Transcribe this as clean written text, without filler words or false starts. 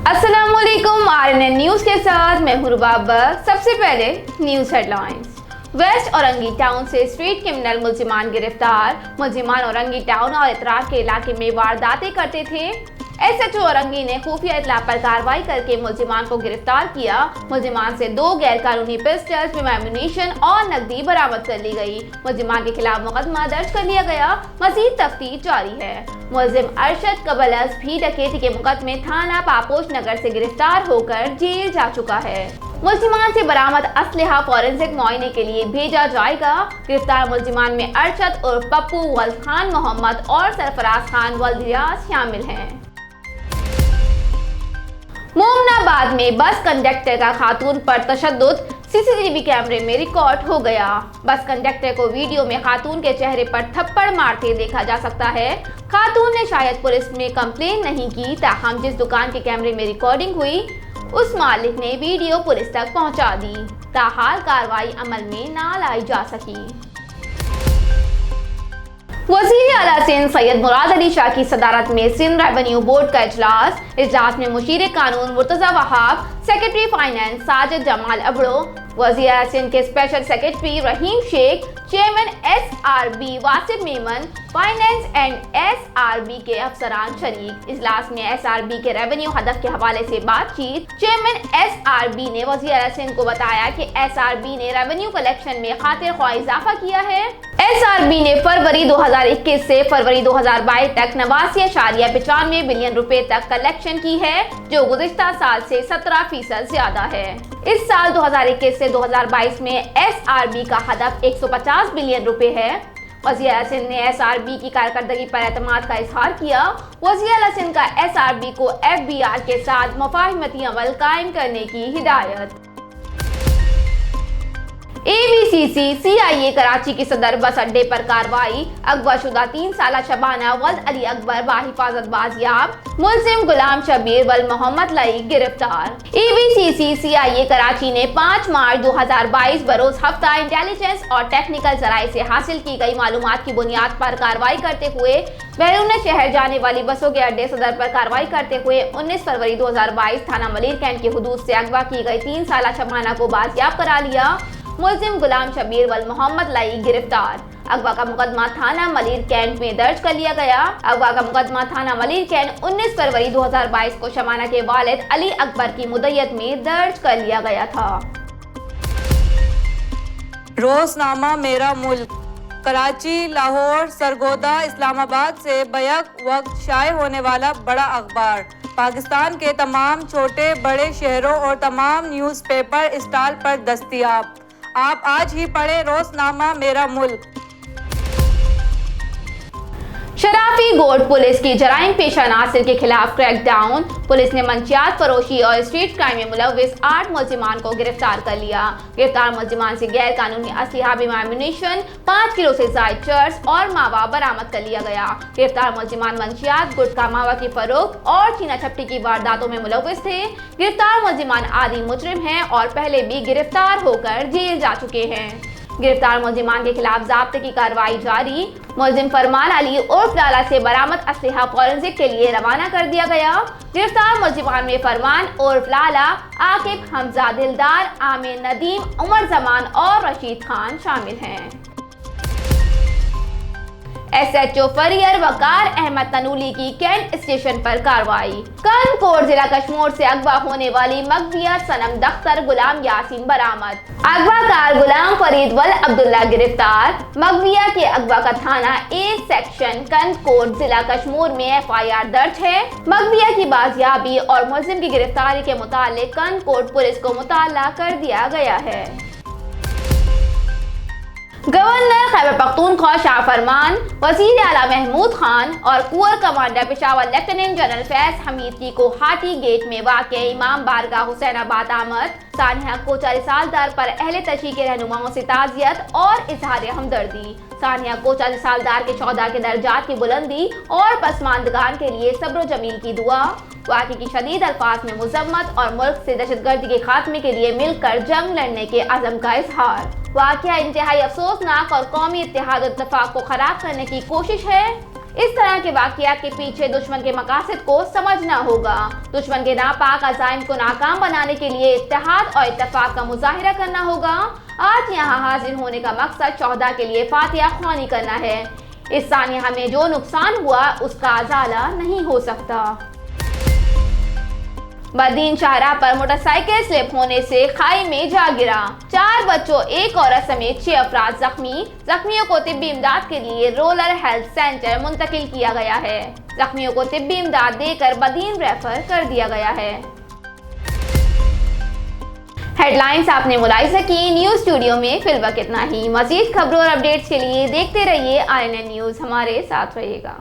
अस्सलामुअलैकुम RNN news के साथ मैं हूं रुबाबा। सबसे पहले news headlines. West Orangi town से स्ट्रीट क्रिमिनल मुलजिमान गिरफ्तार। मुलजिमान औरंगी टाउन और इतराक के इलाके में वारदातें करते थे। SHO औरंगी ने खुफिया इत्तला पर कार्रवाई करके मुलजिमान को गिरफ्तार किया। मुलजिमान से 2 गैरकानूनी पिस्टल्स में एम्यूनिशन और नकदी बरामद कर ली गई। मुलजिमान के खिलाफ मुकदमा दर्ज कर लिया गया। मजीद तफ्तीश जारी है। मुलजिम अरशद कबलस भी डकैती के मुकदमे थाना पापोश नगर से गिरफ्तार होकर जेल जा चुका है। मुलजिमान से बरामद असलहा फॉरेंसिक मुआयने के लिए भेजा जाएगा। गिरफ्तार मुलजिमान में अरशद उर्फ पप्पू, वल्द खान मोहम्मद और सरफराज खान वल्द रियाज शामिल हैं। मोमनाबाद में बस कंडक्टर का खातून पर तशद्दुद CCTV कैमरे में रिकॉर्ड हो गया। बस कंडक्टर को वीडियो में खातून के चेहरे पर थप्पड़ मारते देखा जा सकता है। खातून ने शायद पुलिस में कंप्लेन नहीं की, ताहम जिस दुकान के कैमरे में रिकॉर्डिंग हुई उस मालिक ने वीडियो पुलिस तक पहुंचा दी। ताहाल कार्रवाई अमल में ना लाई जा सकी। वज़ीर आला सिंध सैयद मुराद अली शाह की सदारत में सिंध रेवेन्यू बोर्ड का इजलास में मुशीर कानून मुर्तज़ा वहाब, सेक्रेटरी फाइनेंस साजिद जमाल अबड़ो, वज़ीर आला सिंध के special secretary Rahim Shaikh, chairman SRB Wasif Memon, finance and SRB के अफसरान शरीक। इजलास में SRB के रेवेन्यू हदफ के हवाले से बातचीत। चेयरमैन SRB ने वज़ीर आला सिंध को बताया कि SRB ने रेवेन्यू कलेक्शन में खातिर ख्वाह इजाफा किया है। SRB ने फरवरी 2021 से फरवरी 2022 तक 89.95 बिलियन रुपए तक कलेक्शन की है, जो गुज़िश्ता साल से 17% ज्यादा है। इस साल 2021 से 2022 में SRB का हदफ 150 बिलियन रुपए है। वज़ीर आला सिंध ने SRB की कारकर्दगी पर एतमाद का इजहार किया। वज़ीर आला सिंध का SRB को FBR के साथ मुफ़ाहिमती अमल कायम करने की हिदायत। ABCC CIA कराची की सदर बस अड्डे पर कार्रवाई। अगवाशुदा 3 साला शबाना वल्द अली अकबर बाहिफाजत बाजियाब। मुलजिम गुलाम शबीर वल्द मोहम्मद लई गिरफ्तार। ABCC CIA कराची ने 5 मार्च 2022 बरोज हफ्ता इंटेलिजेंस और टेक्निकल जराये से हासिल की गई मालूमात की बुनियाद पर कार्रवाई करते हुए बैरून शहर जाने वाली बसों के अड्डे सदर पर कार्रवाई करते हुए 19 फरवरी 2022 थाना मलिर कैंट की हुदूद से अगवा की गई 3 साला शबाना को बाजियाब करा लिया। मुलजिम गुलाम शबीर वल्द मोहम्मद लई गिरफ्तार। अगवा का मुकदमा थाना मलिर कैंट में दर्ज कर लिया गया। अगवा का मुकदमा थाना मलिर कैंट 19 फरवरी 2022 को शबाना के वालिद अली अकबर की मुद्दत में दर्ज कर लिया गया था। रोजनामा मेरा मुल्क कराची, लाहौर, सरगोदा, इस्लामाबाद से बैक वक्त शाये होने वाला बड़ा अखबार पाकिस्तान के तमाम छोटे बड़े शहरों और तमाम न्यूज़पेपर स्टॉल पर दस्तयाब। आप आज ही पढ़े रोजनामा मेरा मुल्क। शराफी गोट पुलिस की जराइम पेशा नासिर के खिलाफ क्रैकडाउन। पुलिस ने मंशियात फरोशी और स्ट्रीट क्राइम में मुलविस 8 मुलजिमान को गिरफ्तार कर लिया। गिरफ्तार मुलजिमान से गैर कानूनी असलहा बिमा एम्यूनिशन, 5 किलो से जायद चर्स और मावा बरामद कर लिया गया। गिरफ्तार मुलजिमान मंशियात, गुटखा, मावा की फरोख्त और चीना छपटी की वारदातों में मुलविस थे। गिरफ्तार मुलजिमान आदि मुजरिम हैं और पहले भी गिरफ्तार होकर जेल जा चुके हैं। गिरफ्तार मुलजिमान के खिलाफ ज़ाब्ते की कार्रवाई जारी। मुलजिम फरमान अली उर्फ लाला से बरामद असलहा फॉरेंसिक के लिए रवाना कर दिया गया। गिरफ्तार मुलजिमान में फरमान उर्फ लाला, आकिब, हमजा, दिलदार, आमिर, नदीम, उमर जमान और रशीद खान शामिल हैं। SHO फरियर वकार अहमद तनूली की कैंट स्टेशन पर कार्रवाई। कनकोट जिला कश्मीर से अगवा होने वाली मगविया सनम दख्तर गुलाम यासीन बरामद। अगवाकार गुलाम फरीद वल अब्दुल्ला गिरफ्तार। मगविया के अगवा का थाना A सेक्शन कनकोट जिला कश्मीर में FIR दर्ज है। मगविया की बाजियाबी और मुलजिम की गिरफ्तारी के मुतालिक कनकोट पुलिस को मुताला कर दिया गया है। गवर्नर खैबर पख्तूनख्वा शाह फरमान, वज़ीर आला महमूद खान और queer commander Peshawar lieutenant general Faiz Hamid की को हाटी गेट में वाक़ इमाम बारगाह हुसैनाबाद आमद। सानिया को 40 साल दर पर अहले तशी के रहनुमाओं से ताज़ियत और इजहार हमदर्दी। सानिया को 40 साल दर के 14 के दर्जात की बुलंदी और पसमानदगान के लिए सब्र जमील की दुआ। वाक़े की शदीद अल्फाज में मुज़म्मत और मुल्क से दहशतगर्दी के खात्मे के लिए मिलकर जंग लड़ने के अज़म का इजहार। वाक़या इंतहाई अफसोसनाक और कौमी इत्तेहाद और इत्तेफाक को खराब करने की कोशिश है। इस तरह के वाकयात के पीछे दुश्मन के मकासद को समझना होगा। दुश्मन के नापाक अज़ाइम को नाकाम बनाने के लिए इत्तेहाद और इत्तेफाक का मुजाहिरा करना होगा। आज यहाँ हाजिर होने का मकसद शोहदा के लिए फातिहा ख्वानी करना है। इस सानिया में जो नुकसान हुआ उसका अजाला नहीं हो सकता। बदीन शाहराह पर मोटरसाइकिल स्लिप होने से खाई में जा गिरा। 4 बच्चों, एक औरत समेत 6 अफराद जख्मी। जख्मियों को तिब्बी इमदाद के लिए रोलर हेल्थ सेंटर मुंतकिल किया गया है। जख्मियों को तिब्बी इमदाद देकर बदीन रेफर कर दिया गया है। हेडलाइंस आपने मुलाहिजा की। न्यूज़ स्टूडियो में फिलवक्त इतना ही। मजीद खबरों और अपडेट्स के लिए देखते रहिए RNN न्यूज़। हमारे साथ रहिएगा।